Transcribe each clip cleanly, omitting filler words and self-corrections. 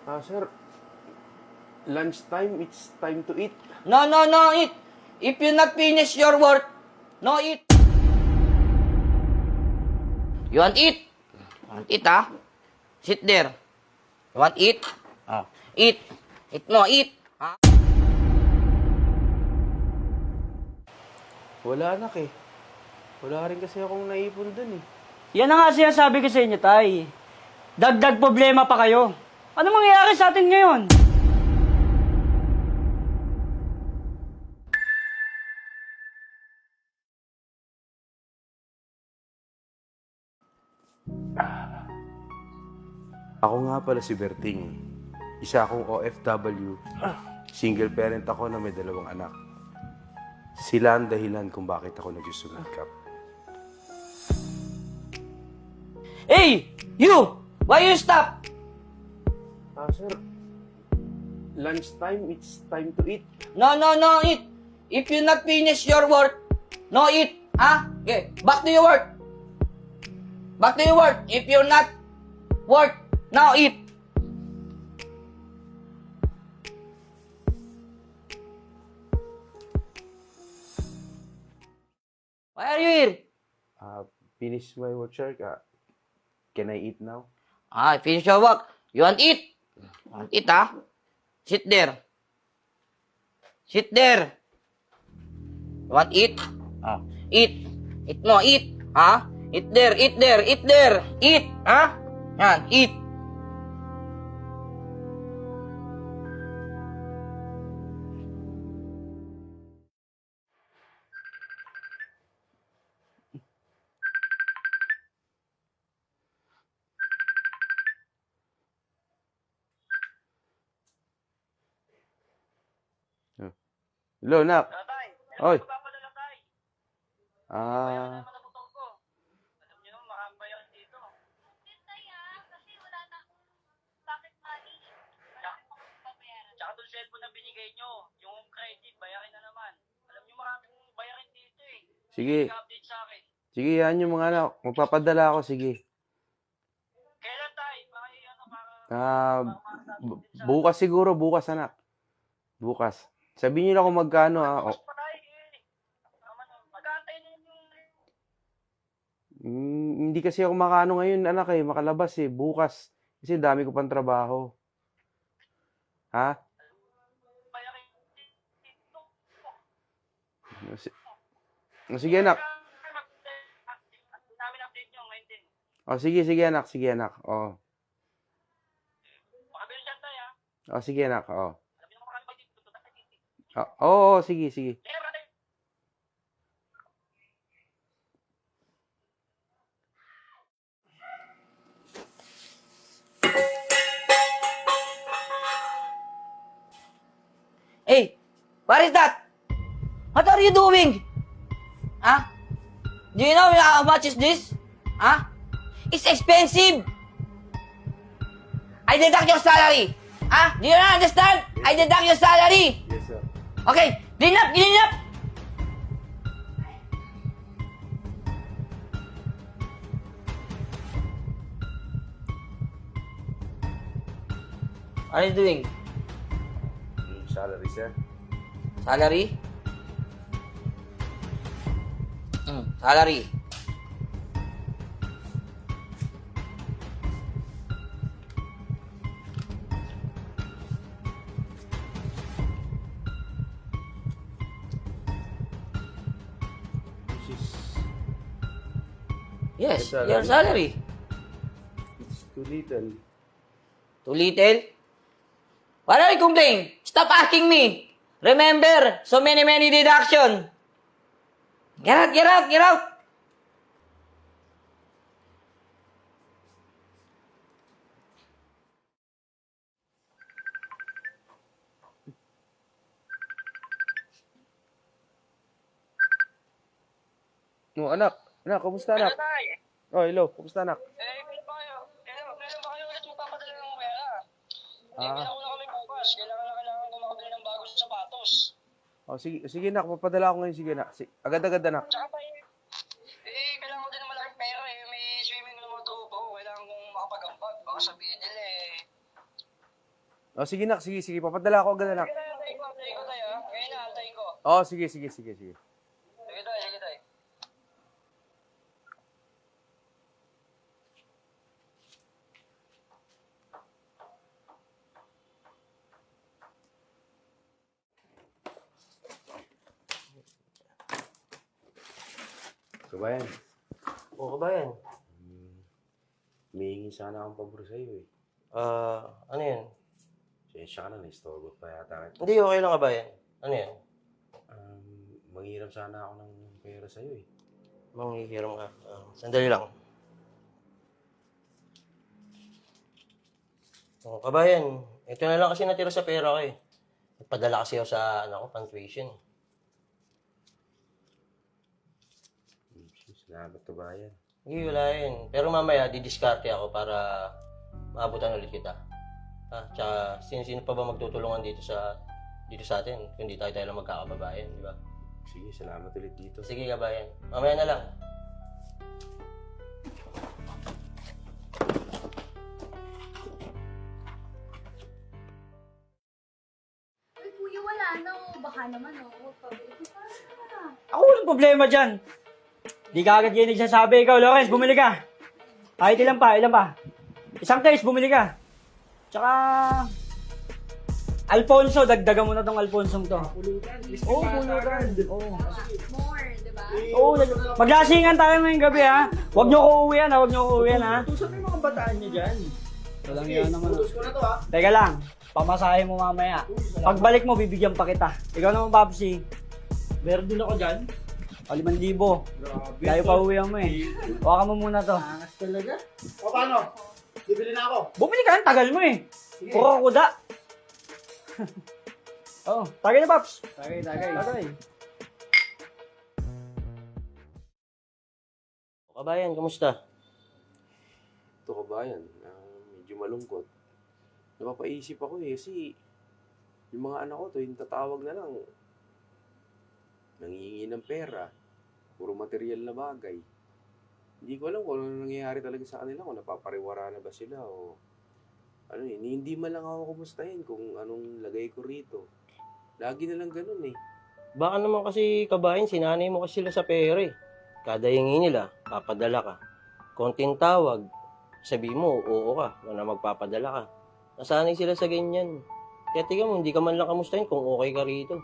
Sir, lunchtime, it's time to eat. No, no, no, eat. If you not finish your work, no eat. You want eat? You want eat, ha? Sit there. You want eat? Oh, eat. Eat mo, eat. Ha? Wala anak eh. Wala rin kasi akong naipon dun eh. Yan na nga sinasabi ko sa inyo, Tay. Dagdag problema pa kayo. Ano mangyayari sa atin ngayon? Ako nga pala si Berting. Isa akong OFW. Single parent ako na may 2 anak. Sila ang dahilan kung bakit ako nagsusumikap. Hey, you! Why you stop? Sir, lunchtime, it's time to eat. No, no, no, eat. If you not finish your work, no eat. Ha? Okay, back to your work. Back to your work. If you're not work, now eat. Why are you here? Finish my work, sir. Can I eat now? Finish your work. You want eat? You want eat, ha? Sit there. Sit there. You want eat? Eat. Eat mo, eat. Ha? Eat there, eat there, eat there. Eat, ha? Yan, eat. Hello, nak. Tay, Oy. magpapadala tay. Ah, Natutong ko. Alam niyo naman, makabayan dito. Kasi wala na akong pocket money. Wala akong papayaran. Tsaka doon cellphone na binigay nyo, yung credit, bayarin na naman. Alam niyo, maraming bayarin dito eh. sige. Update sa akin. Sige, yan yung mga anak. Magpapadala ako, sige. Kailan tay? Para Bukas siguro, bukas anak. Bukas. Sabihin niyo na kung magkano ha. Bukas pa tayo eh. Mag-aantay na yung... Hindi kasi ako makaano ngayon, anak eh. Makalabas eh. Bukas. Kasi dami ko pang trabaho. Ha? bayarin dito. Sige anak. Namin update nyo ngayon din. Sige anak. Sige anak. Makabili dyan tayo ha. Sige anak. Alam niyo naman kami dito. Sige. Kaya brother. Hey, what is that? What are you doing? Huh? Do you know how much is this? Huh? It's expensive. I deduct your salary. Huh? Do you understand? I deduct your salary. Yes sir. Okay, clean up, clean up. What are you doing? Salary sir. Salary? Salary. This is... Yes, Your salary. your salary. It's too little. Too little? Why are you complaining? Stop asking me. Remember, so many deduction. Get out. Anak. Anak, kumusta anak? Tay, Hello. Kumusta anak? kailan ba kayo? Kailan ba kayo ulit magpapadala ng pera? Ah. Kailangan ko kami bukas. Kailangan ko makabili ng bagong sapatos. Sige anak. Papadala ako ngayon. Sige anak. Agad-agad anak. Tsaka pa kailangan ko din ng malaking pera eh. May swimming ng mga tropa ko. Kailangan kong makapag-ambag. Baka sabihin nila eh. Oh, sige nak, sige, sige. Papadala ako agad anak. Antayin ko tayo, ha? Ngayon na, antayin ko. Oh, sige, sige, sige, sige. Sige tayo, sige tayo. Kabayan, Oo, kabayan. humihingi sana akong pabor sa'yo eh. Ano yan? Sensya ka na, na-istorbo pa yata kita. Hindi, okay lang kabayan. Ano yan? Manghiram sana ako ng pera sa'yo eh. Manghihiram ka. Sandali lang. Oh, kabayan, ito na lang kasi natira sa pera ko eh. Nagpadala kasi ako sa, pang-tuition. Salamat kabayan. Hindi, wala yun. Pero mamaya, didiskarte ako para maabutan ulit kita. Tsaka, sino-sino pa ba magtutulungan dito sa atin? Kung di tayo lang magkakababayan, di ba? Sige, salamat ulit dito. Sige, kabayan. Mamaya na lang. Uy, kuya, wala na. Baka naman, pabili ko pa. Ako walang problema dyan. Di ka agad yan nagsasabi. Ikaw, Lawrence, bumili ka. Kahit ilan pa, ilan pa. Isang case, bumili ka. Tsaka... Alfonso, dagdagan mo na tong Alfonsong to. Oo, pulutan. Oo. More, di ba? Oo, maglasingan tayo ngayong gabi ha. Huwag niyo ko uwian ha, huwag niyo ko uwian ha. Tusan mo yung mga bataan niya dyan. Walang yan naman. Tutos ko na to ha. Teka lang, pamasahe mo mamaya. Pagbalik mo, bibigyan pa kita. Ikaw naman, Papsi. Meron din ako dyan. O, 5,000. Layo pa uwian mo eh. Huwag mo muna to. Angas talaga. O paano? Bibili na ako. Bumili ka, ang tagal mo eh. Puro kuda. Oh, tagay na, Paps. Tagay. Tagay. Kabayan, kamusta? Ito kabayan, medyo malungkot. Napapaisip ako eh, kasi yung mga anak ko to, yung tatawag na lang, nangihingi ng pera, puro material na bagay. Hindi ko alam kung ano nangyayari talaga sa kanila, kung napapariwara na ba sila o ano eh, hindi man lang ako kumustahin kung anong lagay ko rito. Lagi na lang ganun eh. Baka naman kasi kabayan, sinanay mo kasi sila sa pera eh. Kada hingi nila, papadala ka. Konting tawag, sabi mo, oo ka, na magpapadala ka. Nasanay sila sa ganyan. Kaya tingnan mo, hindi ka man lang kamustahin kung okay ka rito.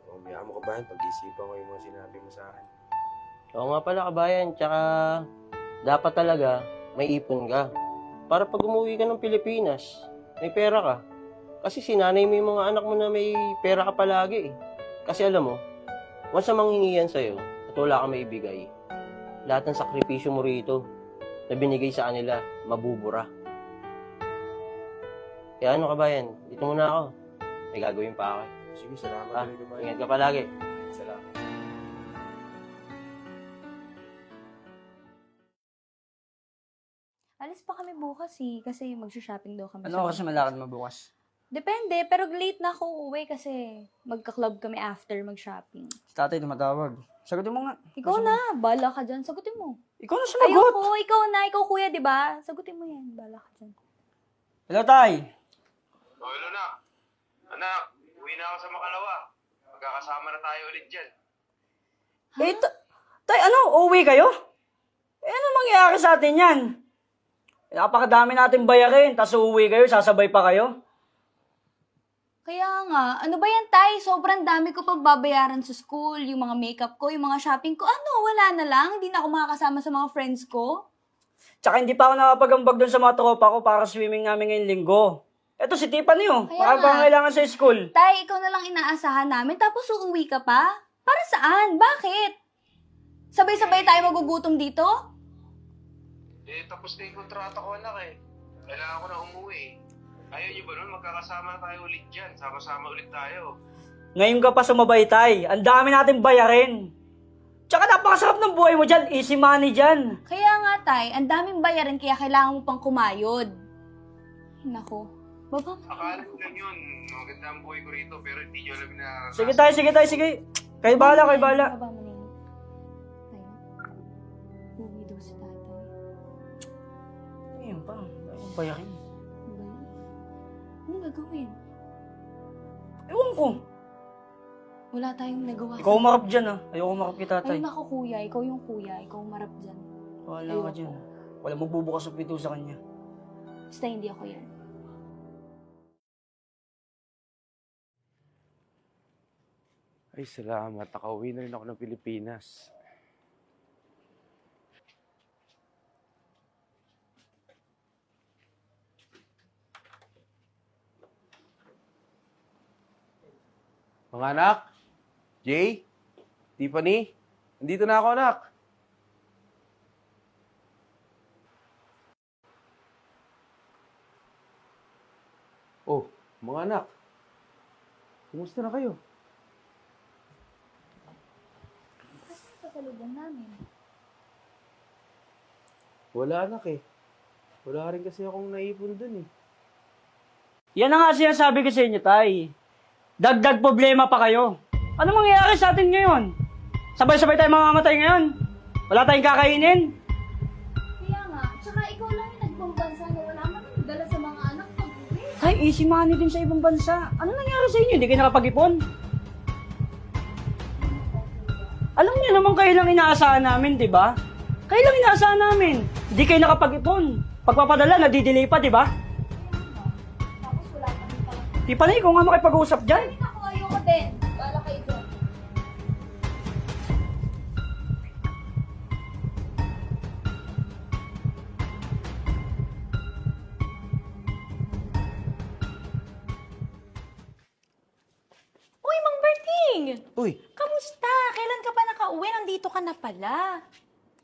O, maya mo kabayan, pag-isipan ko yung mga sinabi mo sa akin. Oo nga pala kabayan, tsaka dapat talaga may ipon ka. Para pag umuwi ka ng Pilipinas, may pera ka. Kasi sinanay mo yung mga anak mo na may pera ka palagi eh. Kasi alam mo, once na manghingi yan sa'yo at wala ka maibigay, lahat ng sakripisyo mo rito na binigay sa kanila, mabubura. Kaya ano kabayan, dito muna ako. May gagawin pa ako. Sige, salamat ulit kabayan. Ingat ka palagi. Salamat. Alis pa kami bukas kasi mag-shopping daw kami. Ano kasi malakad mo bukas? Depende, pero late na ako uuwi kasi magka-club kami after mag-shopping. Si tatay tumatawag. Sagutin mo nga. Ikaw na, bala ka dyan. Sagutin mo. Ikaw na sumagot. Ayoko, ikaw na, ikaw kuya, di ba? Sagutin mo yan, bala ka dyan. Hello, tay. Oh, hello na. Anak, uwi na ako sa Makalawa. Magkakasama na tayo ulit dyan. Eh, tay, ano? Uuwi kayo? Eh, ano mangyayari sa atin yan? Napakadami natin bayarin, tapos uuwi kayo, sasabay pa kayo? Kaya nga, ano ba yan, tay? Sobrang dami ko pang babayaran sa school, yung mga makeup ko, yung mga shopping ko. Ano, wala na lang? Hindi na ako makakasama sa mga friends ko? Tsaka hindi pa ako nakapagambag doon sa mga tropa ko para swimming namin ngayong linggo. Eto si Tiffany oh, Kaya baka nga. bang kailangan sa school. Tay, ikaw na lang inaasahan namin, tapos uuwi ka pa? Para saan? Bakit? Sabay-sabay tayo magugutom dito? Eh, tapos na yung kontrata ko, anak eh. Kailangan ko na umuwi eh. Ayaw niyo ba nun? Magkakasama na tayo ulit dyan. Sama-sama ulit tayo. Ngayon ka pa sumabay, tay. Ang dami natin bayarin. Tsaka napakasarap ng buhay mo dyan. Easy money dyan. Kaya nga, tay, ang daming bayarin kaya kailangan mo pang kumayod. Ay, nako. Baba mo. Akala ko lang yun. Maganda ang buhay ko rito, pero hindi nyo alam na... Sige tay, sige tay, sige. Kayo bahala, kayo bahala. Baba mo na yun. Tayo. Uwi daw si tatay. Ayun pa, ang bayarin. Ano ba yun? gagawin? Ewan ko. Wala tayong nagawa. Ikaw umarap dyan ah. Ayoko umarap kita, Ay, tay. naku kuya. Ikaw yung kuya. Ikaw marap dyan. Wala Ayoko. ka dyan. Walang magbubukas ng pinto sa kanya. Basta hindi ako yan. Ay, salamat. Nakauwi na rin ako ng Pilipinas. Mga anak? Jay? Tiffany? Nandito na ako, anak. Oh, mga anak. Kumusta na kayo? Kasalubong namin. Wala, anak eh. Wala rin kasi akong naipon dun eh. Yan na nga sinasabi ko sa inyo, tay. Dagdag problema pa kayo. Ano mangyayari sa atin ngayon? Sabay-sabay tayo mamamatay ngayon. Wala tayong kakainin. Kaya nga, tsaka ikaw lang yung nagpambansa na wala man yung dala sa mga anak pag-uwi. Tay, easy money din sa ibang bansa. Ano nangyari sa inyo? Hindi kayo nakapag-ipon? Alam niyo naman kayo lang inaasahan namin, di ba? Kayo lang inaasahan namin. Hindi kayo nakapag-ipon. Pagpapadala, nadidelay pa, di ba? Tapos wala pa rin pala. Di pa na ikaw nga makipag-usap dyan. Ay, naku, ayoko din. Bala kayo doon. Uy, Mang Berting! Uy, Kamusta? Kailan ka pa nakauwi? Nandito ka na pala.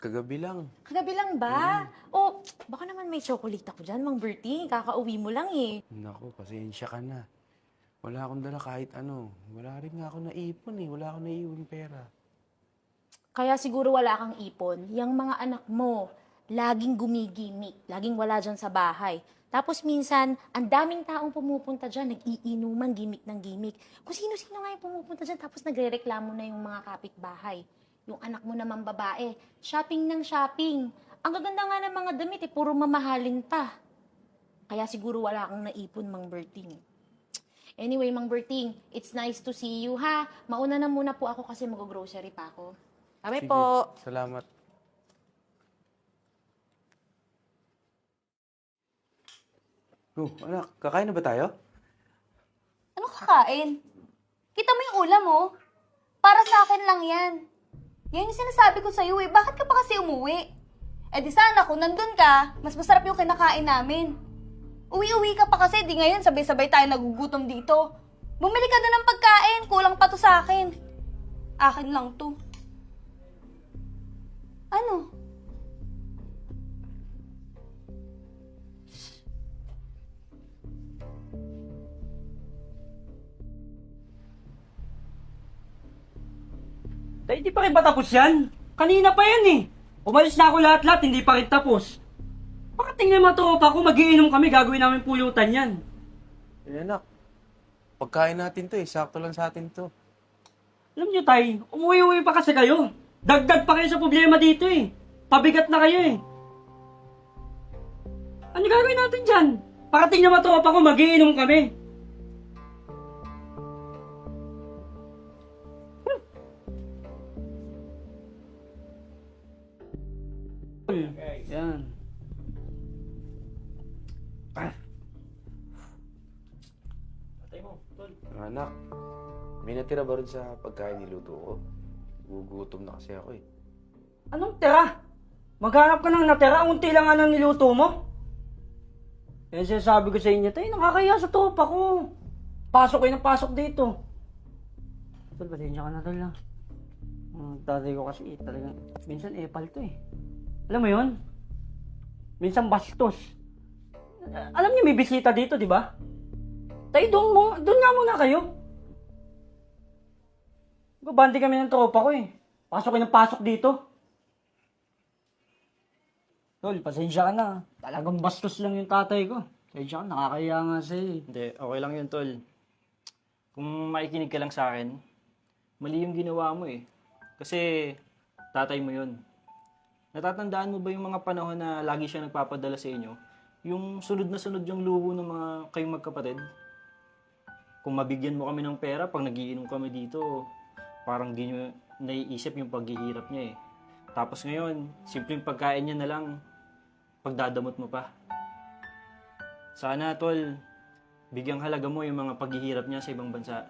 kagabi lang. Kagabi lang ba? O, baka naman may chocolate ako dyan, Mang Berting. Kakauwi mo lang eh. Naku, pasensya ka na. Wala akong dala kahit ano. Wala rin nga ako naipon eh. Wala akong naiiwan pera. Kaya siguro wala kang ipon. Yang mga anak mo, laging gumigimik. Laging wala dyan sa bahay. Tapos minsan, ang daming taong pumupunta dyan, nag-iinuman, gimik ng gimik. Kung sino-sino nga yung pumupunta dyan, tapos nagre-reklamo na yung mga kapitbahay. Yung anak mo naman babae, shopping ng shopping. Ang gaganda nga ng mga damit, puro mamahalin pa. Kaya siguro wala kang naipon, Mang Berting. Anyway, Mang Berting, it's nice to see you, ha? Mauna na muna po ako kasi mag-grocery pa ako. Bye Sige, po. salamat. Oh, anak, kakain na ba tayo? Ano kakain? Kita mo yung ulam, oh. Para sa akin lang yan. Yan yung sinasabi ko sa'yo, eh. Bakit ka pa kasi umuwi? Eh di sana kung nandun ka, mas masarap yung kinakain namin. Uwi-uwi ka pa kasi, di ngayon sabay-sabay tayo nagugutom dito. Bumili ka na ng pagkain, kulang pa to sa akin. Akin lang to. Ano? Tay, hindi pa rin ba tapos yan? Kanina pa yan eh. Umalis na ako lahat-lahat, hindi pa rin tapos. Bakit tingnan mga tropa ko, magiinom kami, gagawin namin pulutan yan. Eh, anak, pagkain natin to eh. Sakto lang sa atin to. Alam nyo, tay, umuwi-uwi pa kasi kayo. Dagdag pa kayo sa problema dito eh. Pabigat na kayo eh. Ano gagawin natin dyan? Parating na tropa ko, magiinom kami. Yan. Anak, may natira ba rin sa pagkain niluto ko? Gugutom na kasi ako eh. Anong tira? Maghanap ka ng natira, unti lang nga ng niluto mo. Yan sinasabi ko sa inyo, tayo nakakaya sa tropa ko. Pasok kayo ng pasok dito. Tol, pasensya ka na tol lang. Tatay ko kasi talaga, minsan epal to eh. Alam mo yun? Minsan bastos. Alam niyo may bisita dito, di ba? Tayo doon nga muna kayo. Gabandi kami ng tropa ko eh. Pasok kayo ng pasok dito. Tol, pasensya ka na. Talagang bastos lang yung tatay ko. Pasensya ka, nakakaya nga sa'yo eh. Hindi, okay lang yun, tol. Kung makikinig ka lang sa akin, mali yung ginawa mo eh. Kasi tatay mo yun. Natatandaan mo ba yung mga panahon na lagi siya nagpapadala sa inyo? Yung sunod na sunod yung luho ng mga kayong magkapatid? kung mabigyan mo kami ng pera pag nagiinom kami dito, parang di nyo naiisip yung paghihirap niya eh. Tapos ngayon, simpleng pagkain niya na lang, pagdadamot mo pa. Sana, tol, bigyang halaga mo yung mga paghihirap niya sa ibang bansa.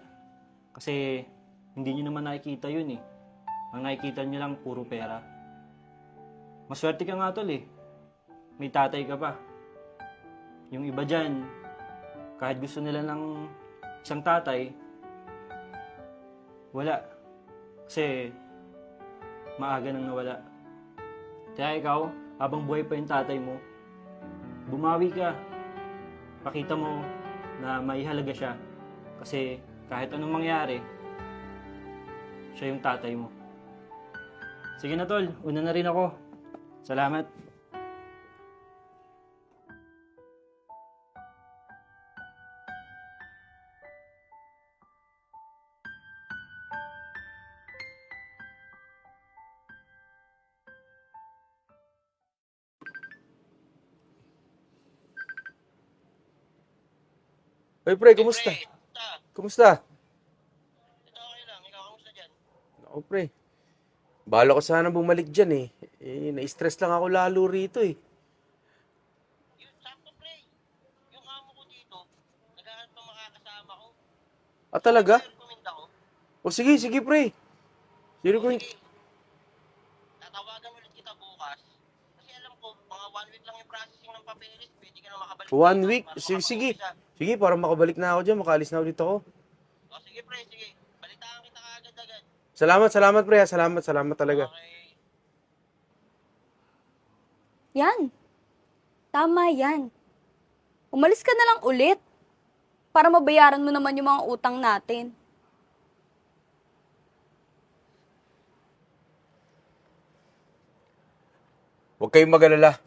Kasi hindi nyo naman nakikita yun eh. Ang nakikita nyo lang, puro pera. Maswerte ka nga, tol eh. May tatay ka pa. Yung iba dyan, kahit gusto nila ng isang tatay, wala. Kasi maaga nang nawala. Kaya ikaw, habang buhay pa yung tatay mo, bumawi ka. Pakita mo na may halaga siya. Kasi kahit anong mangyari, siya yung tatay mo. Sige na tol, una na rin ako. Salamat. Oy, pre, kumusta? Kumusta? Ito okay lang. Ikaw, kamusta dyan? Ako, pre. Bala ko sana bumalik dyan eh. Na-stress lang ako lalo rito eh. Yun, sakto, pre. Yung amo ko dito, naghahanap ng makakasama ko. Ah, talaga? Recommend ako. O sige, sige, pre. Sige, Sige. Tatawagan ulit kita bukas. Kasi alam ko, mga 1 week lang yung processing ng papeles. Pwede ka na makabalik 1 dito. week? Para Sige, sige. makapag-umpisa. Sige, para makabalik na ako dyan. Makaalis na ulit ako. O, sige, pre, sige. Balitaan kita kaagad-agad. Salamat, pre. Salamat talaga. Okay. Yan. Tama yan. Umalis ka na lang ulit para mabayaran mo naman yung mga utang natin. Huwag kayong mag-alala.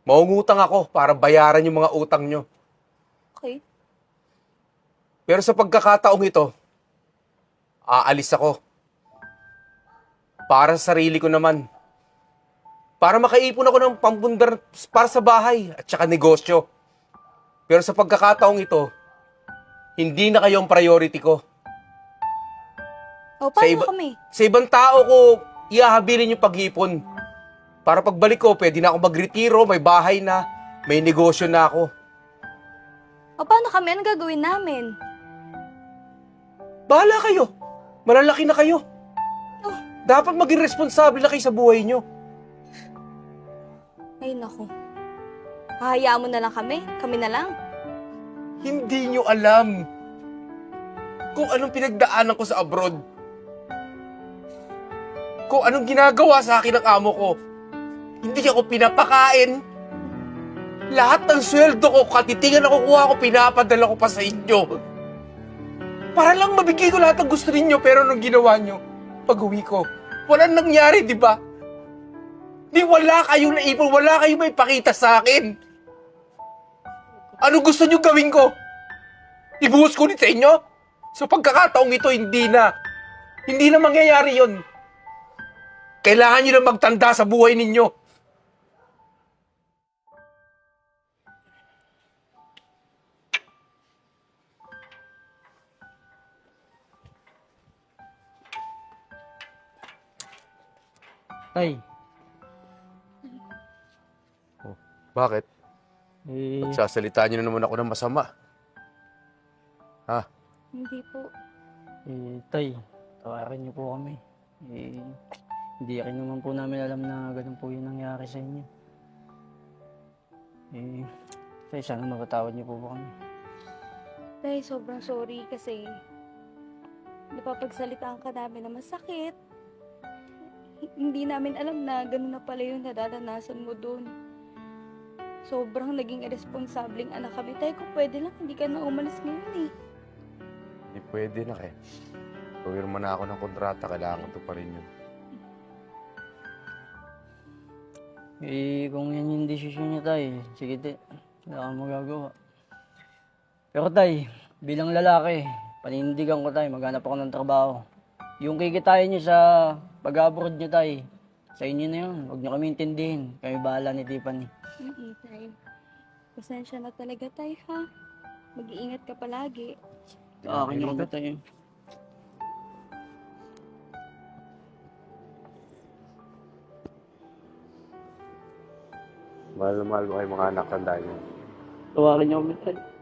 Maungutang ako para bayaran yung mga utang nyo. Okay? Pero sa pagkakataong ito, aalis ako. Para sa sarili ko naman. Para makaipon ako ng pambundar para sa bahay at saka negosyo. Pero sa pagkakataong ito, hindi na kayo ang priority ko. O, paano kami? Sa ibang tao ko, iahabilin yung paghipon. Para pagbalik ko, pwede na ako magretiro, may bahay na, may negosyo na ako. O, paano kami? Anong gagawin namin? Bahala kayo. Malalaki na kayo. Oh. Dapat maging responsable na kayo sa buhay nyo. Ay, naku. Hahayaan mo na lang kami? Kami na lang? Hindi nyo alam kung anong pinagdaanan ko sa abroad. Kung anong ginagawa sa akin ng amo ko. Hindi ako pinapakain. Lahat ng sweldo ko, katitingan na kukuha ko, pinapadala ko pa sa inyo. Para lang mabigay ko lahat ng gusto ninyo, pero anong ginawa nyo? Pag-uwi ko, walang nangyari, di ba? Di wala kayong naipon, wala kayong may pakita sa akin. Ano gusto nyo gawin ko? Ibuhos ko ulit sa inyo? Sa pagkakataong ito, hindi na. Hindi na mangyayari yon. Kailangan nyo na magtanda sa buhay ninyo. Tay, Bakit? eh, Nagsasalita nyo na naman ako ng masama. Ha? Hindi po. tay, tawarin niyo po kami. Hindi rin naman po namin alam na ganun po yung nangyari sa inyo. Tay, sana mapatawad niyo po ba kami? Tay, sobrang sorry kasi napapagsalitaan ka namin na masakit. Hindi namin alam na ganun na pala yung nadadanasan mo doon. Sobrang naging irresponsableng anak kami. Tay, kung pwede lang, hindi ka na umalis ngayon eh. Hindi pwede na kaya. Pawirma na ako ng kontrata, kailangan ko pa rin yun. Kung yan yung desisyon niya, tay, sige, tay. Wala kang magagawa. Pero, tay, bilang lalaki, panindigan ko, tay, maghanap ako ng trabaho. Yung kikitain niyo sa pag-abroad niyo, tay, sa inyo na yun. Huwag niyo kami intindihin. Kami bahala ni Tiffany. Tay. Pasensya na talaga, tay, ha? Mag-iingat ka palagi. Akin yung kami tayo. Mahal na mahal ko kayo mga anak, tandaan niyo. Tawakin niyo kami tayo.